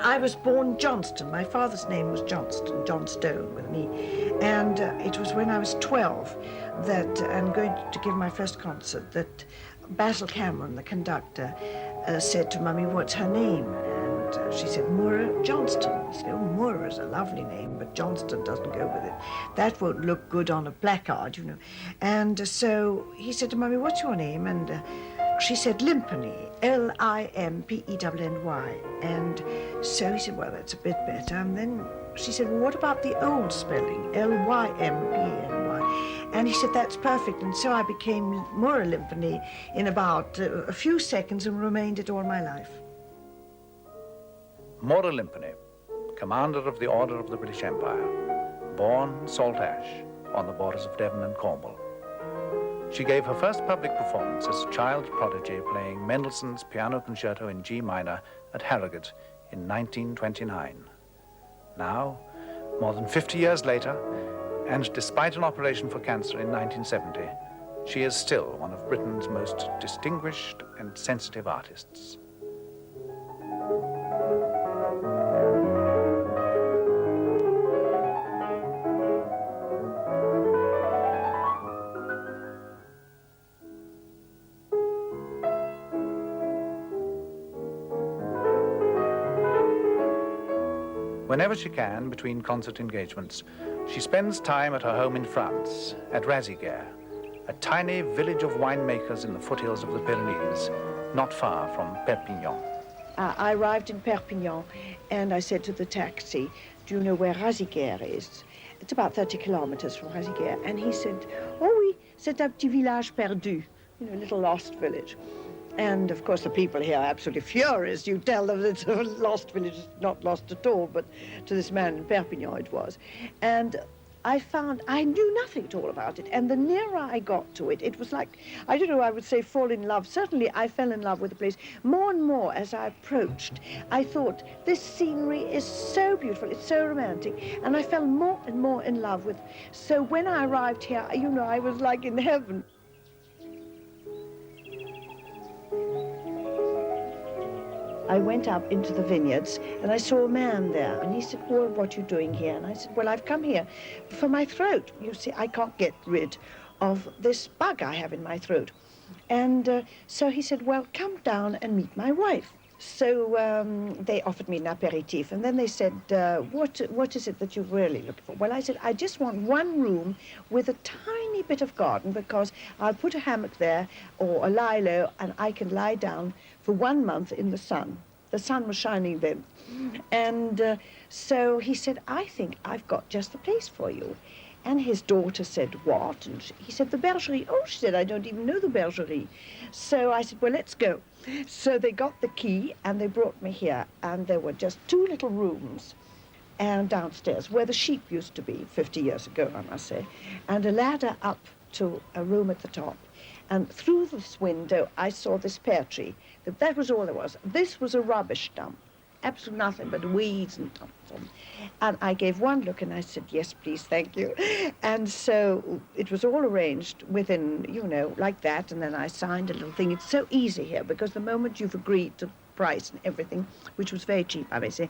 I was born Johnston. My father's name was Johnston, Johnstone with an E. And it was when I was 12 that I'm going to give my first concert that Basil Cameron, the conductor, said to Mummy, what's her name? And she said, Moura Johnston. I said, oh, Moura is a lovely name, but Johnston doesn't go with it. That won't look good on a placard, you know. And so he said to Mummy, what's your name? And she said Lympany, L-I-M-P-E-N-N-Y. And so he said, well, that's a bit better. And then she said, well, what about the old spelling, L-Y-M-P-A-N-Y? And he said, that's perfect. And so I became Moura Lympany in about a few seconds and remained it all my life. Moura Lympany, commander of the Order of the British Empire, born Saltash on the borders of Devon and Cornwall. She gave her first public performance as a child prodigy playing Mendelssohn's Piano Concerto in G minor at Harrogate in 1929. Now, more than 50 years later, and despite an operation for cancer in 1970, she is still one of Britain's most distinguished and sensitive artists. Whenever she can, between concert engagements, she spends time at her home in France, at Raziguer, a tiny village of winemakers in the foothills of the Pyrenees, not far from Perpignan. I arrived in Perpignan, and I said to the taxi, do you know where Raziguer is? It's about 30 kilometers from Raziguer. And he said, oh oui, c'est un petit village perdu, you know, a little lost village. And, of course, the people here are absolutely furious. You tell them it's a lost village, it's not lost at all, but to this man in Perpignan it was. And I found I knew nothing at all about it. And the nearer I got to it, it was like, I don't know, I would say fall in love. Certainly I fell in love with the place. More and more as I approached, I thought, this scenery is so beautiful, it's so romantic. And I fell more and more in love with. So when I arrived here, you know, I was like in heaven. I went up into the vineyards and I saw a man there and he said, well, what are you doing here? And I said, well, I've come here for my throat. You see, I can't get rid of this bug I have in my throat. And so he said, well, come down and meet my wife. So they offered me an aperitif, and then they said, what is it that you're really looking for? Well, I said, I just want one room with a tiny bit of garden, because I'll put a hammock there or a lie-low, and I can lie down for 1 month in the sun. The sun was shining then. And so he said, I think I've got just the place for you. And his daughter said, what? And he said, the Bergerie. Oh, she said, I don't even know the Bergerie. So I said, well, let's go. So they got the key and they brought me here. And there were just 2 little rooms and downstairs where the sheep used to be 50 years ago, I must say, and a ladder up to a room at the top. And through this window, I saw this pear tree. That was all there was. This was a rubbish dump. Absolutely nothing but weeds and dumps. And I gave one look and I said, yes, please, thank you. And so it was all arranged within, you know, like that. And then I signed a little thing. It's so easy here because the moment you've agreed to price and everything, which was very cheap, I may say,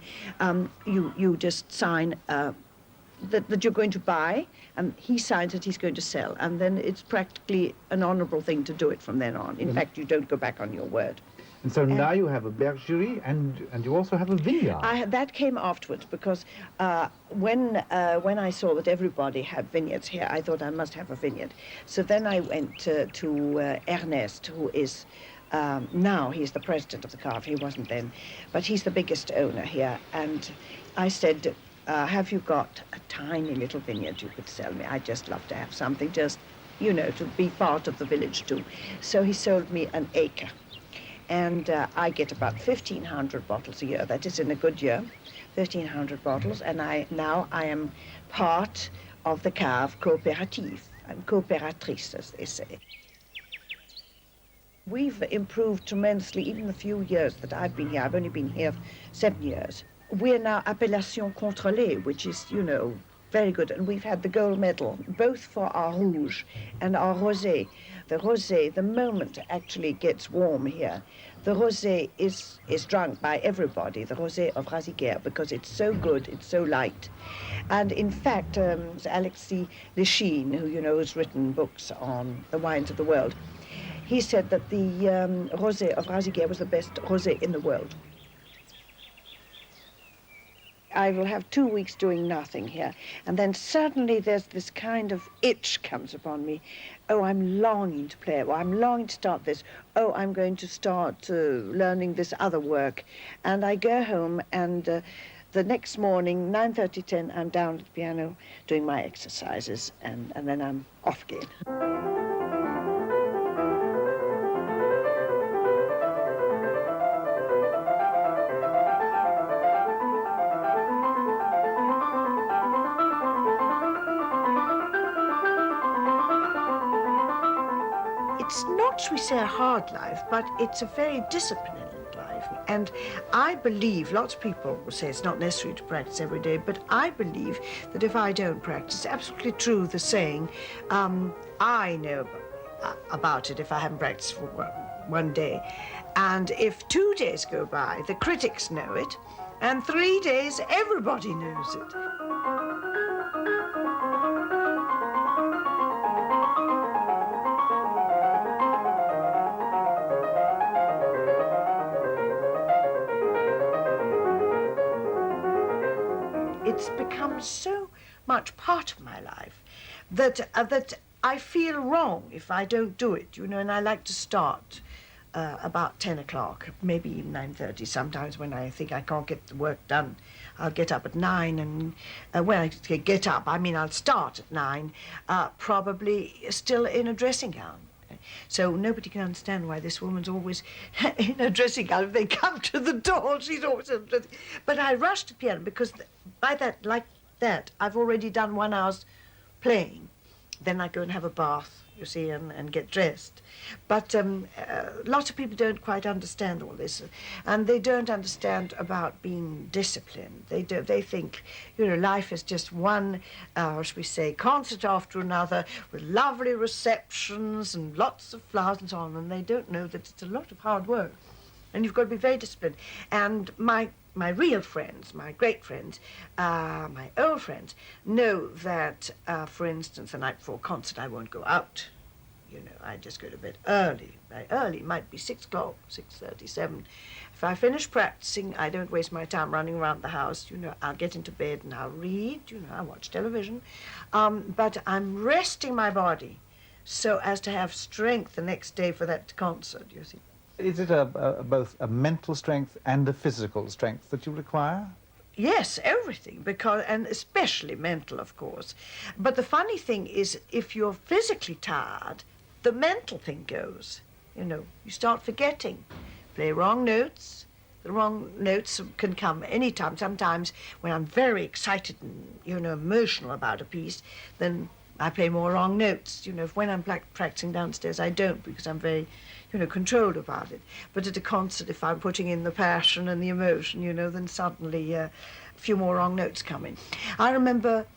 you just sign that you're going to buy, and he signs that he's going to sell. And then it's practically an honorable thing to do it from then on. In fact, you don't go back on your word. And so now you have a bergerie and you also have a vineyard. That came afterwards because when I saw that everybody had vineyards here, I thought I must have a vineyard. So then I went to Ernest, who is now he's the president of the CAF. He wasn't then, but he's the biggest owner here. And I said, have you got a tiny little vineyard you could sell me? I'd just love to have something, just, you know, to be part of the village too. So he sold me an acre. And I get about 1,500 bottles a year. That is in a good year, 1,500 bottles. And now I am part of the cave cooperative. I'm cooperatrice, as they say. We've improved tremendously, even the few years that I've been here. I've only been here 7 years. We're now appellation contrôlée, which is, you know, very good. And we've had the gold medal, both for our rouge and our rosé. The rosé, the moment it actually gets warm here, The rosé is drunk by everybody, the rosé of Raziguer, because it's so good, it's so light. And in fact, Alexis Lichine, who you know has written books on the wines of the world, he said that the rosé of Raziguer was the best rosé in the world. I will have 2 weeks doing nothing here, and then suddenly there's this kind of itch comes upon me. Oh, I'm longing to play. Well, I'm longing to start this. Oh, I'm going to start learning this other work. And I go home, and the next morning, 9:30, 10, I'm down at the piano doing my exercises, and then I'm off again. It's not, shall we say, a hard life, but it's a very disciplined life. And I believe, lots of people will say it's not necessary to practice every day, but I believe that if I don't practice, it's absolutely true, the saying, I know about it if I haven't practiced for one day. And if 2 days go by, the critics know it, and 3 days, everybody knows it. It's become so much part of my life that I feel wrong if I don't do it, you know, and I like to start about 10 o'clock, maybe even 9:30. Sometimes when I think I can't get the work done, I'll get up at 9, and when I get up, I mean I'll start at 9, probably still in a dressing gown. So nobody can understand why this woman's always in a dressing gown. If they come to the door, she's always in a dressing gown. But I rush to piano because by that, like that, I've already done 1 hour's playing. Then I go and have a bath, you see, and get dressed. But lots of people don't quite understand all this, and they don't understand about being disciplined. They think, you know, life is just one, should we say, concert after another, with lovely receptions and lots of flowers and so on, and they don't know that it's a lot of hard work, and you've got to be very disciplined. And my real friends, my great friends, my old friends, know that, for instance, the night before a concert, I won't go out. You know, I just go to bed early, very early. It might be 6 o'clock, 6:30, 7. If I finish practicing, I don't waste my time running around the house. You know, I'll get into bed and I'll read, you know, I'll watch television. But I'm resting my body so as to have strength the next day for that concert, you see. Is it both a mental strength and a physical strength that you require? Yes, everything, because, and especially mental, of course. But the funny thing is, if you're physically tired, the mental thing goes. You know, you start forgetting. Play wrong notes. The wrong notes can come any time. Sometimes when I'm very excited and, you know, emotional about a piece, then I play more wrong notes. You know, when I'm practicing downstairs, I don't, because I'm very, you know, controlled about it. But at a concert, if I'm putting in the passion and the emotion, you know, then suddenly a few more wrong notes come in. I remember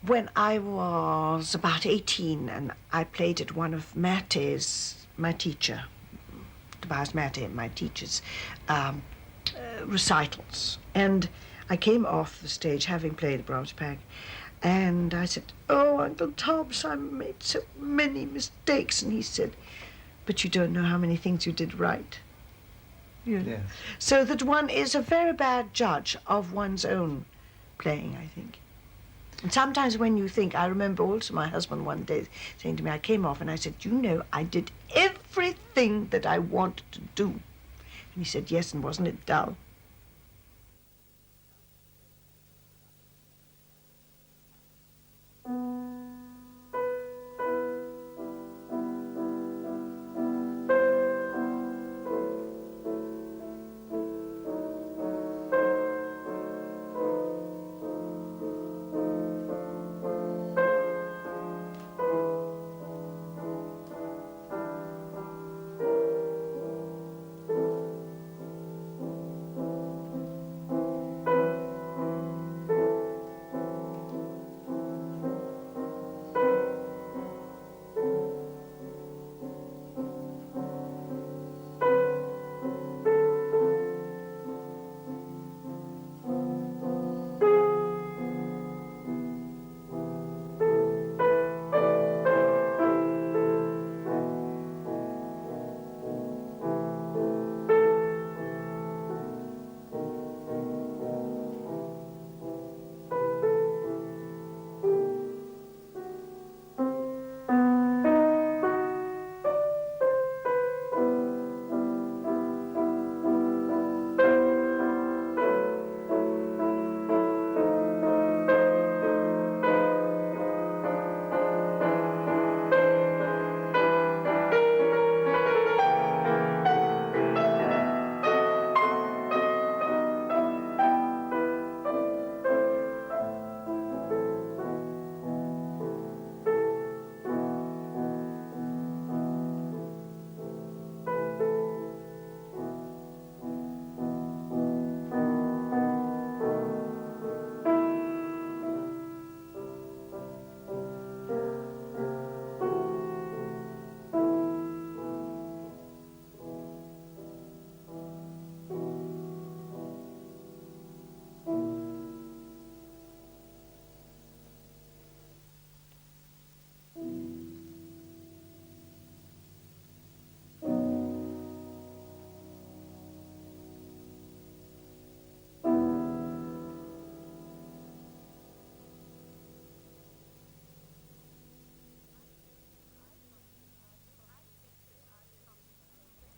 when I was about 18 and I played at one of Matte's, my teacher, Tobias Matte, my teacher's recitals. And I came off the stage having played a Brahms pack, and I said, "Oh, Uncle Tubbs, I made so many mistakes." And he said, "But you don't know how many things you did right." You know? Yes. So that one is a very bad judge of one's own playing, I think. And sometimes when you think, I remember also my husband one day saying to me, I came off and I said, "You know, I did everything that I wanted to do." And he said, "Yes, and wasn't it dull?"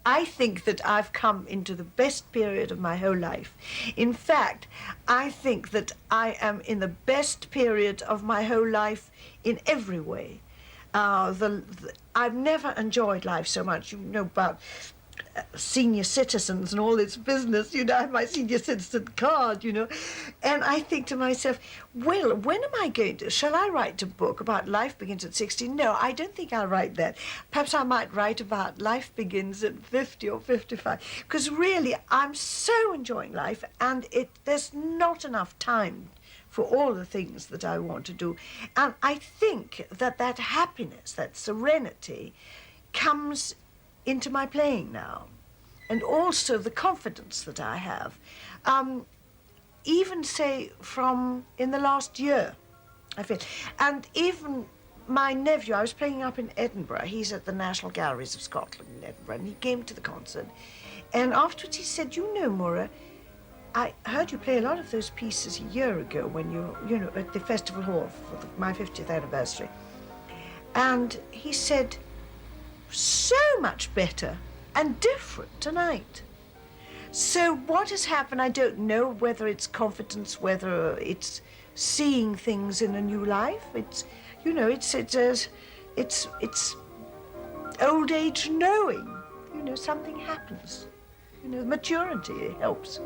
I think that I've come into the best period of my whole life. In fact, I think that I am in the best period of my whole life in every way. I've never enjoyed life so much. You know about senior citizens and all this business, you know, I have my senior citizen card, you know. And I think to myself, well, when am I going to, shall I write a book about life begins at 60? No, I don't think I'll write that. Perhaps I might write about life begins at 50 or 55. Because really, I'm so enjoying life, and there's not enough time for all the things that I want to do. And I think that that happiness, that serenity, comes into my playing now, and also the confidence that I have. Even say from in the last year, I feel, and even my nephew, I was playing up in Edinburgh, he's at the National Galleries of Scotland in Edinburgh, and he came to the concert, and afterwards he said, you know, Moura, I heard you play a lot of those pieces a year ago when you know, at the Festival Hall for my 50th anniversary. And he said, so much better and different tonight. So what has happened, I don't know, whether it's confidence, whether it's seeing things in a new life. It's, you know, it's old age knowing. You know, something happens. You know, maturity helps.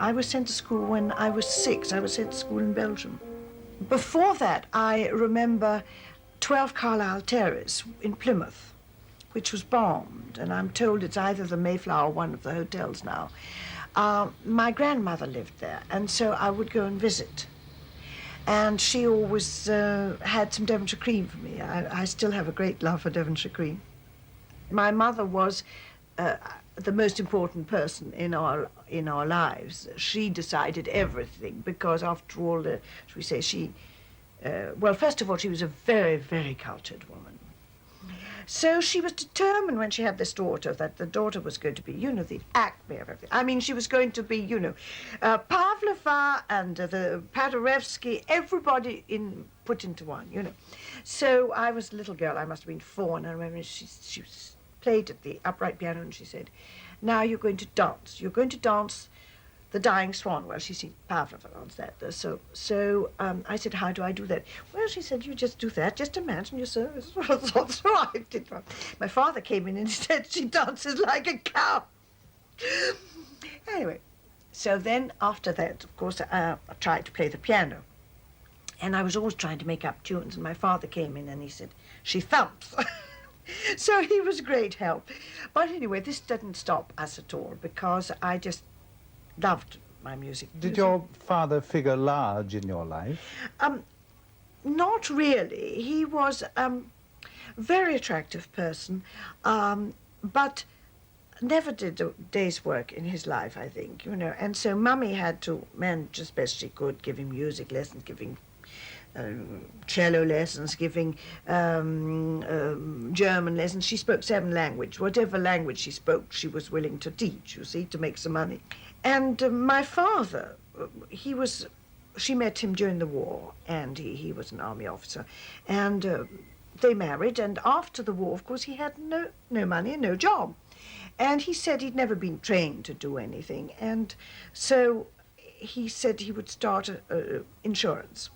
I was sent to school when I was 6. I was sent to school in Belgium. Before that, I remember 12 Carlisle Terrace in Plymouth, which was bombed, and I'm told it's either the Mayflower or one of the hotels now. My grandmother lived there, and so I would go and visit. And she always had some Devonshire cream for me. I still have a great love for Devonshire cream. My mother was the most important person in our lives. She decided everything because, after all, should we say, she, well, first of all, she was a very, very cultured woman. So she was determined when she had this daughter that the daughter was going to be, you know, the acme of everything. I mean, she was going to be, you know, Pavlova and the Paderewski, everybody put into one, you know. So I was a little girl, I must have been 4, and I remember she played at the upright piano and she said, now you're going to dance. You're going to dance the Dying Swan. Well, she seen Pavlova dance that. So I said, how do I do that? Well, she said, you just do that. Just imagine yourself. So I did. My father came in and he said, she dances like a cow. Anyway, so then after that, of course, I tried to play the piano. And I was always trying to make up tunes. And my father came in and he said, she thumps. So he was great help. But anyway, this didn't stop us at all because I just loved my music. Did your father figure large in your life? Not really. He was a very attractive person, but never did a day's work in his life, I think, you know. And so Mummy had to manage as best she could, giving music lessons, giving cello lessons, giving German lessons. She spoke 7 languages. Whatever language she spoke, she was willing to teach, you see, to make some money. And my father, she met him during the war, and he was an army officer. And they married, and after the war, of course, he had no money and no job. And he said he'd never been trained to do anything. And so he said he would start insurance.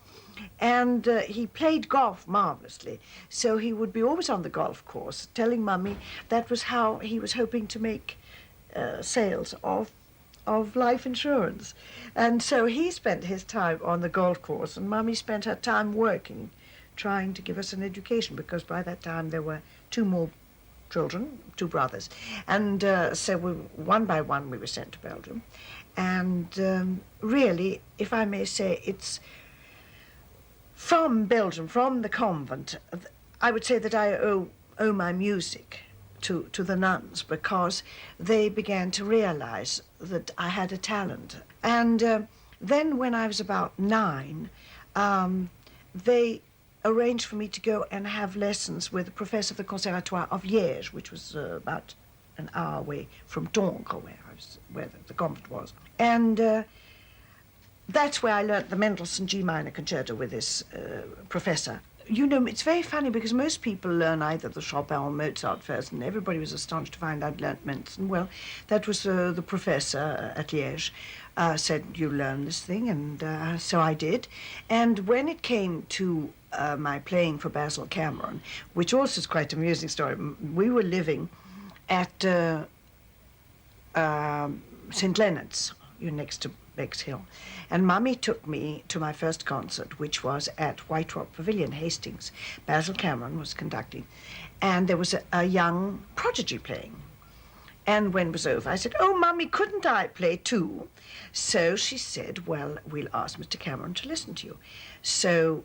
And he played golf marvelously. So he would be always on the golf course, telling Mummy that was how he was hoping to make sales of life insurance. And so he spent his time on the golf course, and Mummy spent her time working, trying to give us an education, because by that time there were 2 more children, 2 brothers. And so one by one we were sent to Belgium. And really, if I may say, it's from Belgium, from the convent, I would say that I owe my music to the nuns, because they began to realize that I had a talent. And then when I was about 9, they arranged for me to go and have lessons with the professor of the Conservatoire of Liège, which was about an hour away from Doncques, where the convent was. And that's where I learnt the Mendelssohn G minor concerto with this professor. You know, it's very funny because most people learn either the Chopin or Mozart first, and everybody was astonished to find I'd learnt Mendelssohn. Well, that was the professor at Liège said, you learn this thing, and so I did. And when it came to my playing for Basil Cameron, which also is quite an amusing story, we were living at St. Leonard's, next to Bexhill. And Mummy took me to my first concert, which was at White Rock Pavilion, Hastings. Basil Cameron was conducting. And there was a young prodigy playing. And when it was over, I said, oh, Mummy, couldn't I play too? So she said, well, we'll ask Mr. Cameron to listen to you. So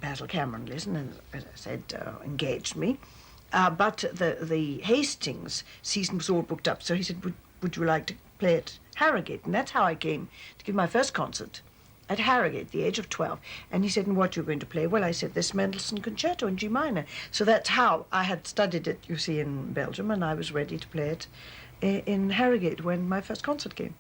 Basil Cameron listened and, as I said, engaged me. But the Hastings season was all booked up. So he said, would you like to play at Harrogate? And that's how I came to give my first concert at Harrogate at the age of 12. And he said, and what you're going to play? Well, I said, this Mendelssohn Concerto in G minor. So that's how I had studied it, you see, in Belgium, and I was ready to play it in Harrogate when my first concert came.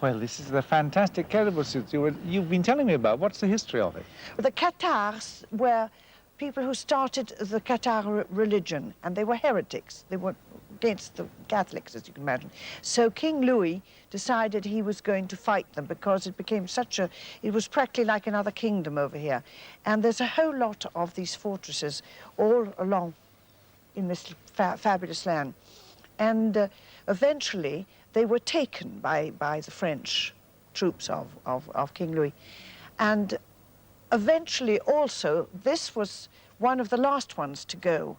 Well, this is the fantastic caliber suits you've been telling me about. What's the history of it? The Cathars were people who started the Cathar religion, and they were heretics. They were against the Catholics, as you can imagine. So King Louis decided he was going to fight them because it became it was practically like another kingdom over here. And there's a whole lot of these fortresses all along in this fabulous land. And eventually they were taken by the French troops of King Louis. And eventually also, this was one of the last ones to go.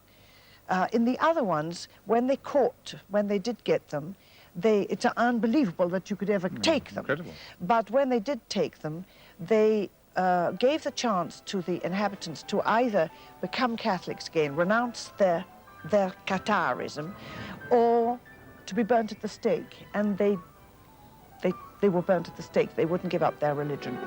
In the other ones, when they did get them, it's unbelievable that you could ever take them. Incredible. But when they did take them, they gave the chance to the inhabitants to either become Catholics again, renounce their Catharism, or to be burnt at the stake. And they were burnt at the stake. They wouldn't give up their religion.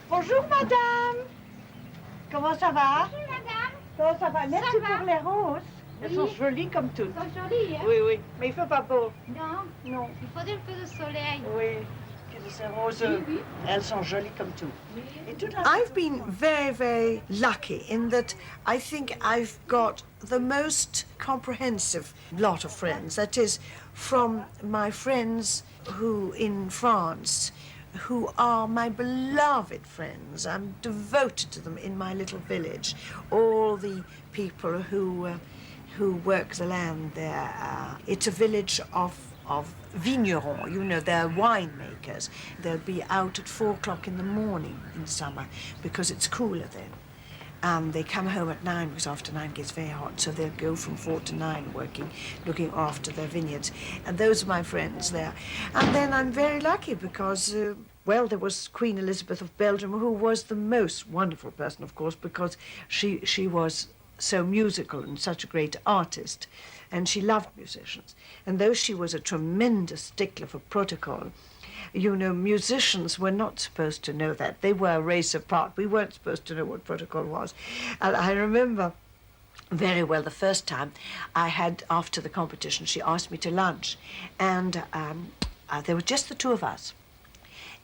Bonjour, madame. Comment ça va? Bonjour, madame. Comment ça va? Merci va. pour les roses. Elles Oui. sont jolies comme toutes. Elles sont jolies, hein? Oui, oui. Mais il fait pas beau. Non, Non. il faudrait un peu de soleil. Oui. Que ces roses, Oui, oui. elles sont jolies comme tout. Oui. I've been very, very lucky in that I think I've got the most comprehensive lot of friends. That is, from my friends who in France, who are my beloved friends. I'm devoted to them in my little village. All the people who work the land there. It's a village of vignerons, you know, they're winemakers. They'll be out at 4 o'clock in the morning in summer because it's cooler then. And they come home at 9 because after 9 it gets very hot. So they'll go from 4 to 9 working, looking after their vineyards. And those are my friends there. And then I'm very lucky because, well, there was Queen Elizabeth of Belgium, who was the most wonderful person, of course, because she was so musical and such a great artist. And she loved musicians. And though she was a tremendous stickler for protocol, you know, musicians were not supposed to know that. They were a race apart. We weren't supposed to know what protocol was. And I remember very well the first time I had, after the competition, she asked me to lunch. And there were just the two of us.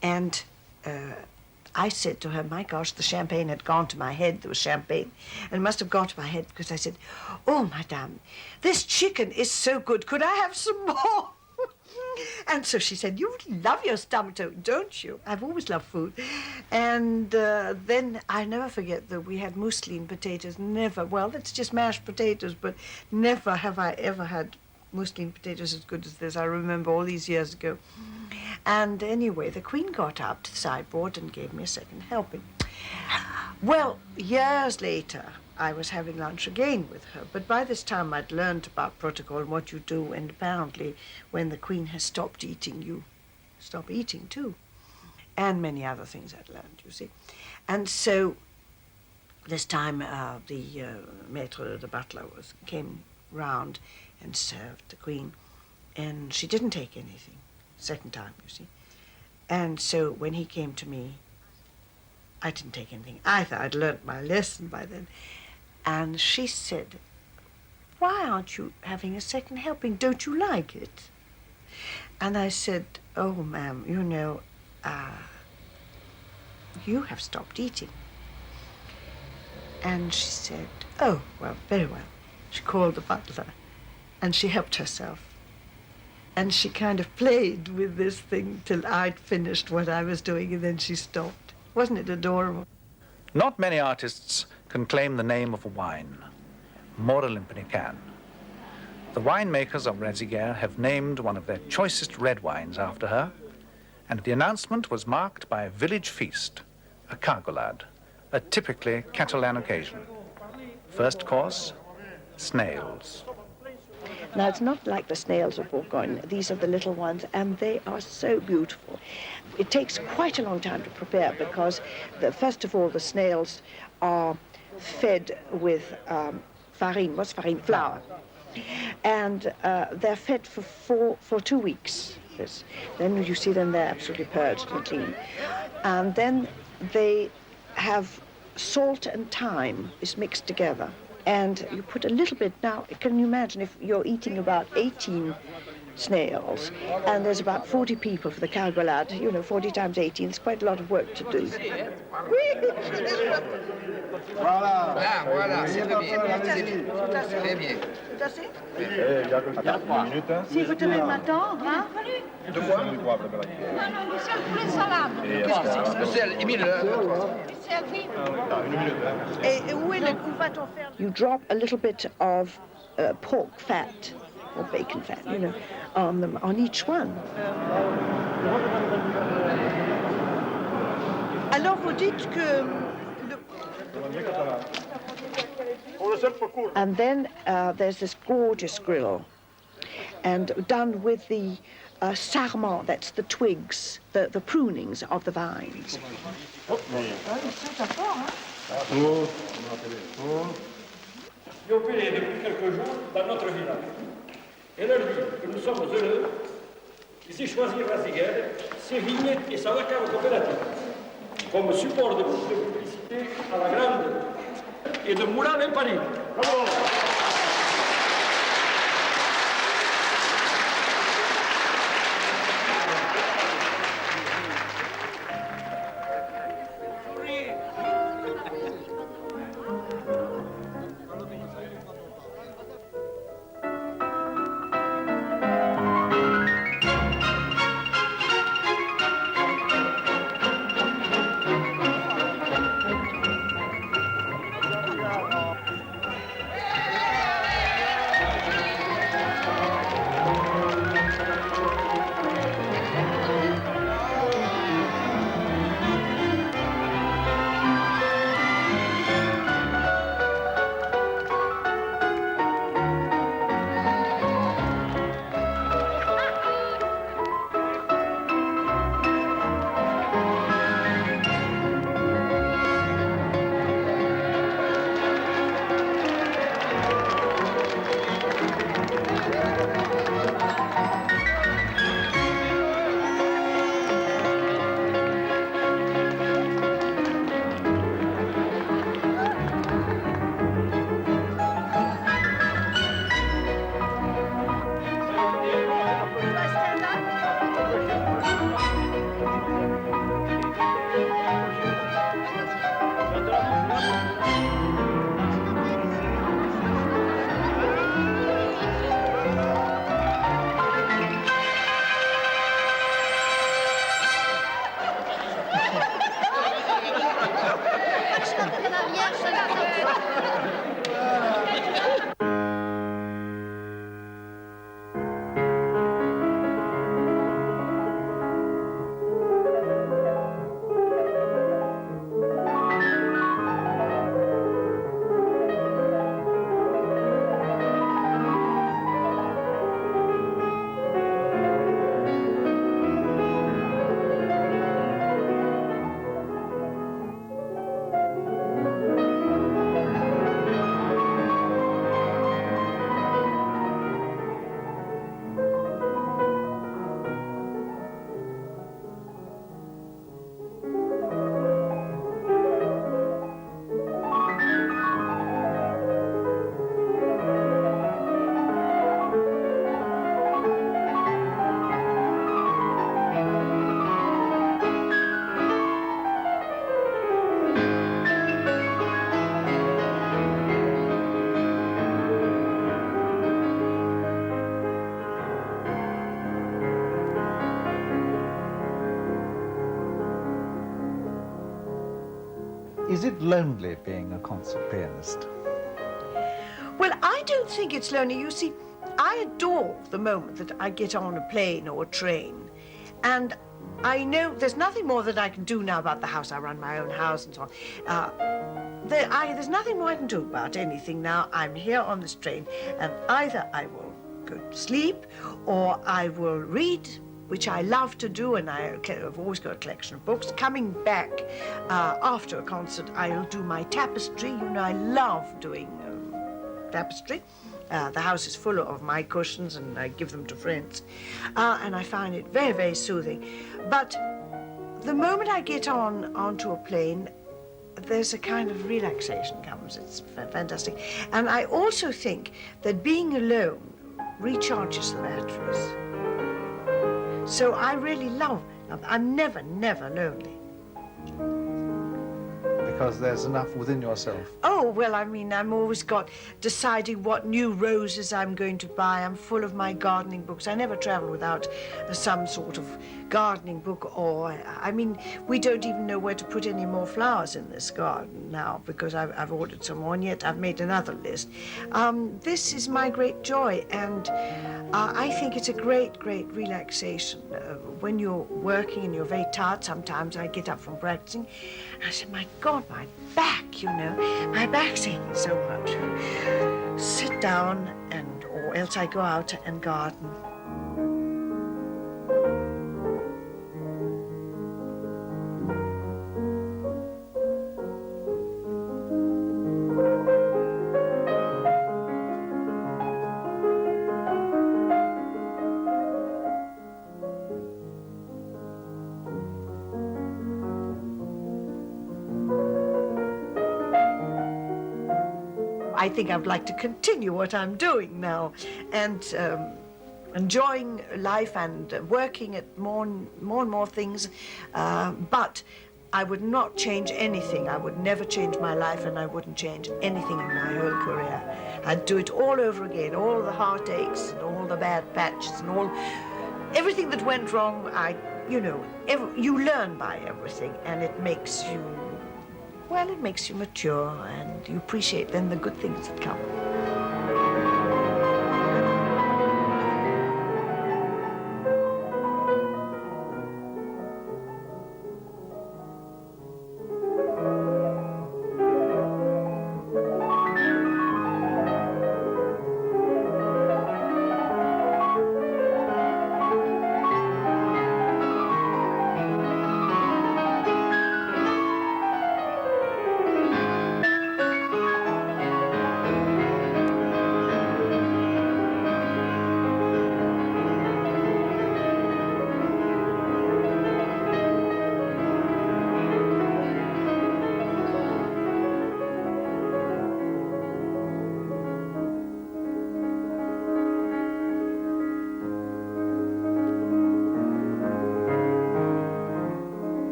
And I said to her, my gosh, the champagne had gone to my head. There was champagne. And it must have gone to my head because I said, oh, madame, this chicken is so good. Could I have some more? And so she said, you love your stomach, don't you? I've always loved food. And then I never forget that we had mousseline potatoes. Never, well, that's just mashed potatoes, but never have I ever had mousseline potatoes as good as this. I remember all these years ago. And anyway, the Queen got up to the sideboard and gave me a second helping. Well, years later, I was having lunch again with her, but by this time I'd learned about protocol and what you do, and apparently when the Queen has stopped eating, you stop eating too. And many other things I'd learned, you see. And so this time the maître, the butler, came round and served the Queen, and she didn't take anything. Second time, you see. And so when he came to me, I didn't take anything either. I'd learnt my lesson by then. And she said, why aren't you having a second helping? Don't you like it? And I said, oh, ma'am, you know, you have stopped eating. And she said, oh, well, very well. She called the butler and she helped herself. And she kind of played with this thing till I'd finished what I was doing, and then she stopped. Wasn't it adorable? Not many artists can claim the name of a wine. Moura Lympany can. The winemakers of Reziguer have named one of their choicest red wines after her, and the announcement was marked by a village feast, a cargolade, a typically Catalan occasion. First course, snails. Now, it's not like the snails of Bourgogne. These are the little ones, and they are so beautiful. It takes quite a long time to prepare because, first of all, the snails are fed with farine. What's farine? Flour. And they're fed for 2 weeks. Then you see them, they're absolutely purged and clean. And then they have salt and thyme is mixed together. And you put a little bit, now, can you imagine if you're eating about 18 snails, and there's about 40 people for the cargolade, 40 times 18, it's quite a lot of work to do. Voilà. Ah, voilà, c'est très bien. Très bien. Tout assez? Il y a quelques minutes. Si vous devez m'attendre, hein? De quoi? Non, non, du sel pour les salades. Le sel, Émile. Du sel, oui. Et où va-t-on faire? You drop a little bit of pork fat, or bacon fat, on each one. Alors vous dites que... And then there's this gorgeous grill, and done with the sarment, that's the twigs, the prunings of the vines. Nous opéré depuis quelques jours dans notre village. Et leur dit que nous sommes heureux ici choisir la Ziguère, ses vignes et sa cave coopérative comme support de publicité à la grande et de Moura Lympany. Bravo! Is it lonely being a concert pianist? Well, I don't think it's lonely. You see, I adore the moment that I get on a plane or a train, and I know there's nothing more that I can do now about the house. I run my own house and so on. There's nothing more I can do about anything now. I'm here on this train, and either I will go to sleep, or I will read, which I love to do, and I've always got a collection of books. Coming back after a concert, I'll do my tapestry. You know, I love doing tapestry. The house is full of my cushions, and I give them to friends. And I find it very, very soothing. But the moment I get onto a plane, there's a kind of relaxation comes. It's fantastic. And I also think that being alone recharges the batteries. So I really love, I'm never, never lonely. Because there's enough within yourself. Oh, well, I mean, I'm always deciding what new roses I'm going to buy. I'm full of my gardening books. I never travel without some sort of gardening book, or, I mean, we don't even know where to put any more flowers in this garden now, because I've ordered some more, and yet I've made another list. This is my great joy, and I think it's a great, great relaxation. When you're working and you're very tired, sometimes I get up from practicing, and I say, my God, my back, you know, my back's aching so much. Sit down, or else I go out and garden. I think I would like to continue what I'm doing now, and enjoying life and working at more and more things, but I would not change anything. I would never change my life, and I wouldn't change anything in my whole career. I'd do it all over again, all the heartaches and all the bad patches and everything that went wrong. You know, you learn by everything, and it makes you, well, it makes you mature, and you appreciate then the good things that come.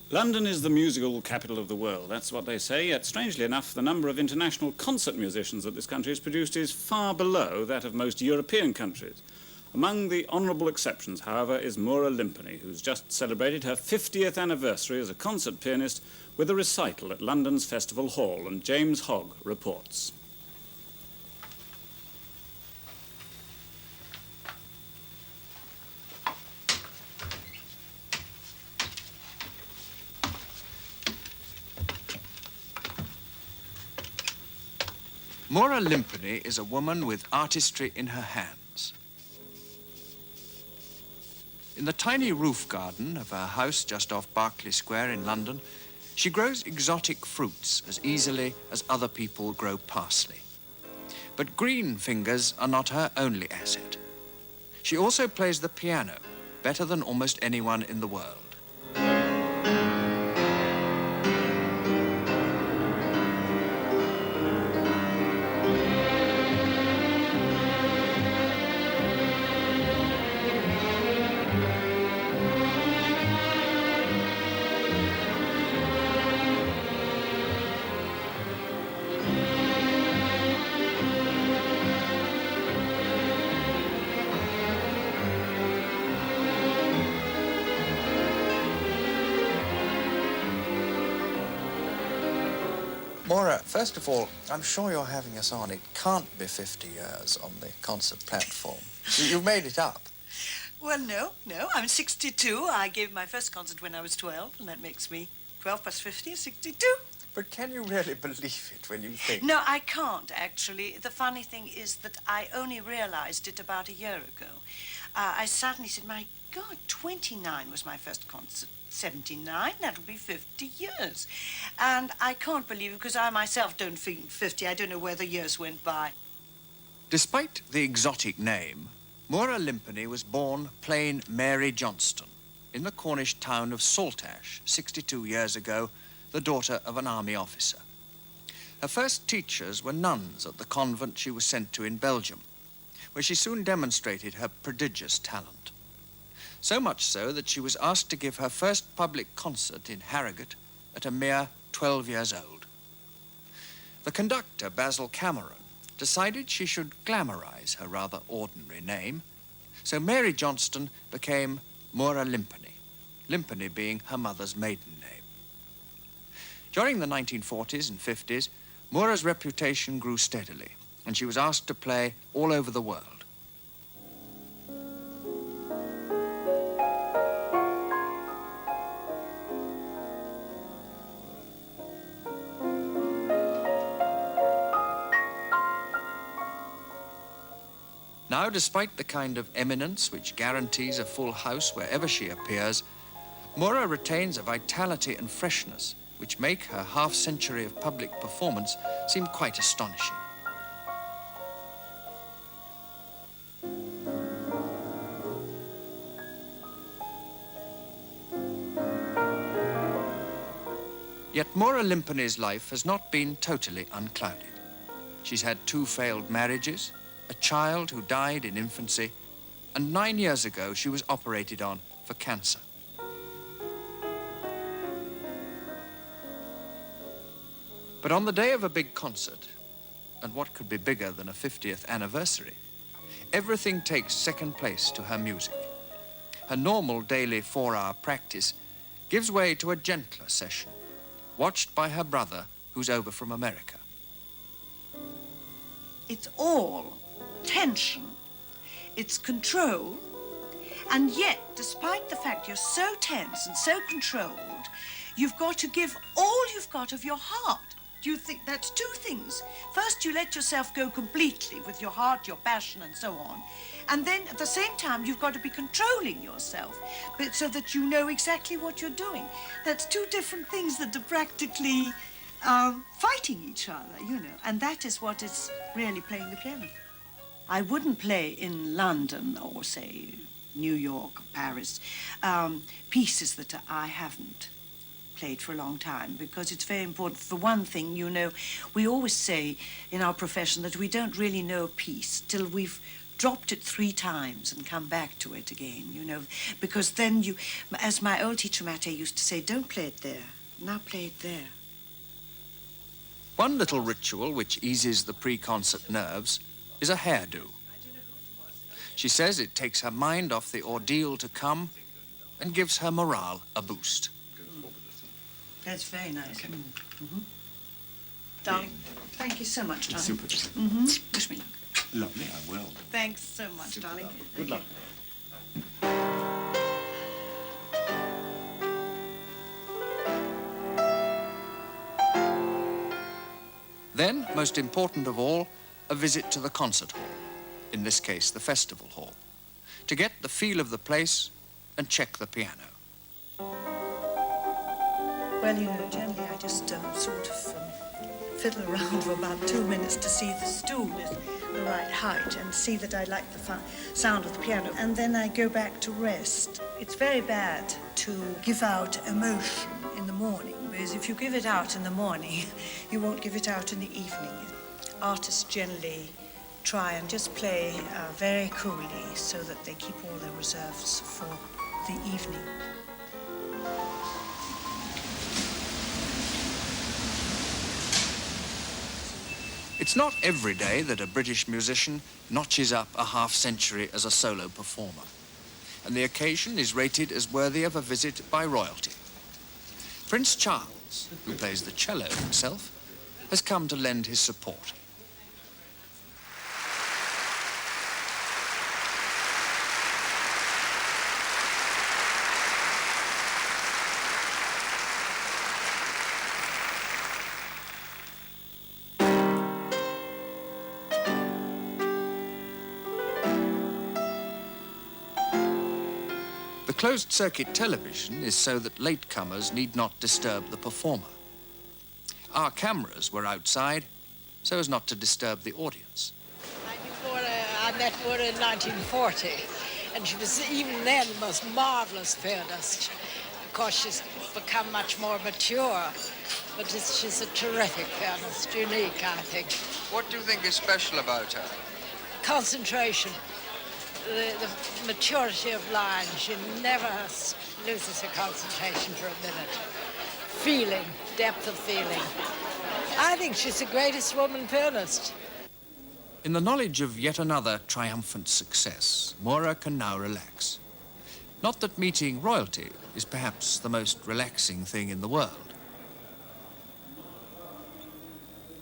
London is the musical capital of the world, that's what they say, yet strangely enough the number of international concert musicians that this country has produced is far below that of most European countries. Among the honourable exceptions, however, is Moura Lympany, who's just celebrated her 50th anniversary as a concert pianist with a recital at London's Festival Hall, and James Hogg reports. Moura Lympany is a woman with artistry in her hands. In the tiny roof garden of her house just off Berkeley Square in London, she grows exotic fruits as easily as other people grow parsley. But green fingers are not her only asset. She also plays the piano better than almost anyone in the world. Moura, first of all, I'm sure you're having us on. It can't be 50 years on the concert platform. You've made it up. Well, no. I'm 62. I gave my first concert when I was 12, and that makes me 12 plus 50 is 62. But can you really believe it when you think? No, I can't, actually. The funny thing is that I only realized it about a year ago. I suddenly said, my God, 29 was my first concert. 79, that'll be 50 years. And I can't believe it because I myself don't feel 50. I don't know where the years went by. Despite the exotic name, Moura Lympany was born plain Mary Johnston in the Cornish town of Saltash 62 years ago, the daughter of an army officer. Her first teachers were nuns at the convent she was sent to in Belgium, where she soon demonstrated her prodigious talent. So much so that she was asked to give her first public concert in Harrogate at a mere 12 years old. The conductor, Basil Cameron, decided she should glamorize her rather ordinary name, so Mary Johnston became Moura Lympany, Lympany being her mother's maiden name. During the 1940s and 50s, Moura's reputation grew steadily, and she was asked to play all over the world. Now, despite the kind of eminence which guarantees a full house wherever she appears, Moura retains a vitality and freshness which make her half-century of public performance seem quite astonishing. Yet Moura Lympany's life has not been totally unclouded. She's had 2 failed marriages, a child who died in infancy, and 9 years ago she was operated on for cancer. But on the day of a big concert, and what could be bigger than a 50th anniversary, everything takes second place to her music. Her normal daily 4-hour practice gives way to a gentler session, watched by her brother, who's over from America. It's all tension, it's control, and yet, despite the fact you're so tense and so controlled, you've got to give all you've got of your heart. Do you think that's 2 things? First, you let yourself go completely with your heart, your passion, and so on. And then, at the same time, you've got to be controlling yourself, but so that you know exactly what you're doing. That's 2 different things that are practically fighting each other, you know. And that is what is really playing the piano. I wouldn't play in London or, say, New York or Paris, pieces that I haven't played for a long time, because it's very important. For one thing, you know, we always say in our profession that we don't really know a piece till we've dropped it 3 times and come back to it again, you know, because then you, as my old teacher Mate used to say, don't play it there, now play it there. One little ritual which eases the pre-concert nerves is a hairdo. She says it takes her mind off the ordeal to come and gives her morale a boost. That's very nice. Okay. Darling, thank you so much, darling. Super. Wish me luck. Lovely, I will. Thanks so much, Super, darling. Good luck. Then, most important of all, a visit to the concert hall, in this case, the festival hall, to get the feel of the place and check the piano. Well, you know, generally I just sort of fiddle around for about 2 minutes to see the stool is the right height and see that I like the sound of the piano. And then I go back to rest. It's very bad to give out emotion in the morning, because if you give it out in the morning, you won't give it out in the evening. Artists generally try and just play very coolly so that they keep all their reserves for the evening. It's not every day that a British musician notches up a half-century as a solo performer, and the occasion is rated as worthy of a visit by royalty. Prince Charles, who plays the cello himself, has come to lend his support. The closed-circuit television is so that latecomers need not disturb the performer. Our cameras were outside, so as not to disturb the audience. I met Moura in 1940, and she was even then the most marvellous pianist. Of course, she's become much more mature, but she's a terrific pianist, unique, I think. What do you think is special about her? Concentration, the maturity of line. She never loses her concentration for a minute. Feeling, depth of feeling. I think she's the greatest woman pianist. In the knowledge of yet another triumphant success, Moura can now relax. Not that meeting royalty is perhaps the most relaxing thing in the world.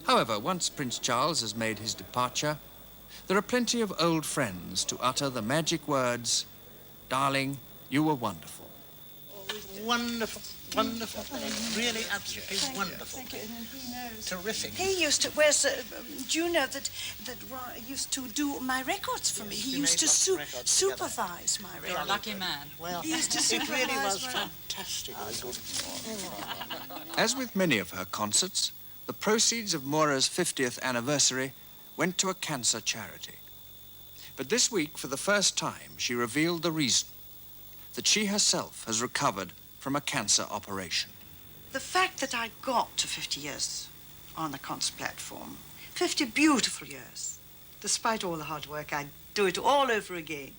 However, once Prince Charles has made his departure, there are plenty of old friends to utter the magic words, "Darling, you were wonderful." Wonderful, wonderful, really absolutely wonderful. Thank you. And he knows. Terrific. He used to, do you know that Roy used to do my records for me? He used to supervise my records. You're a lucky man. Well, he used to it really was supervise fantastic. As with many of her concerts, the proceeds of Moura's 50th anniversary went to a cancer charity. But this week, for the first time, she revealed the reason, that she herself has recovered from a cancer operation. The fact that I got to 50 years on the concert platform, 50 beautiful years, despite all the hard work, I'd do it all over again.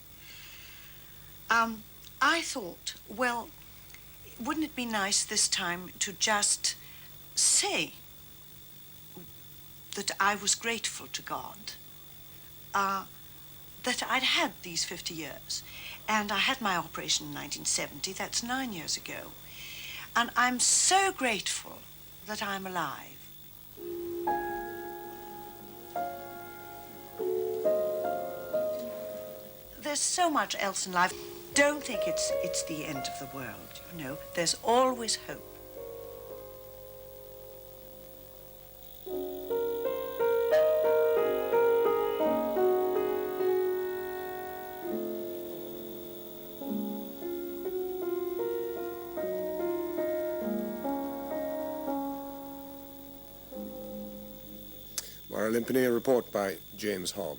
I thought, well, wouldn't it be nice this time to just say that I was grateful to God, that I'd had these 50 years. And I had my operation in 1970, that's 9 years ago. And I'm so grateful that I'm alive. There's so much else in life. Don't think it's the end of the world, you know. There's always hope. Moura Lympany, a report by James Hogg.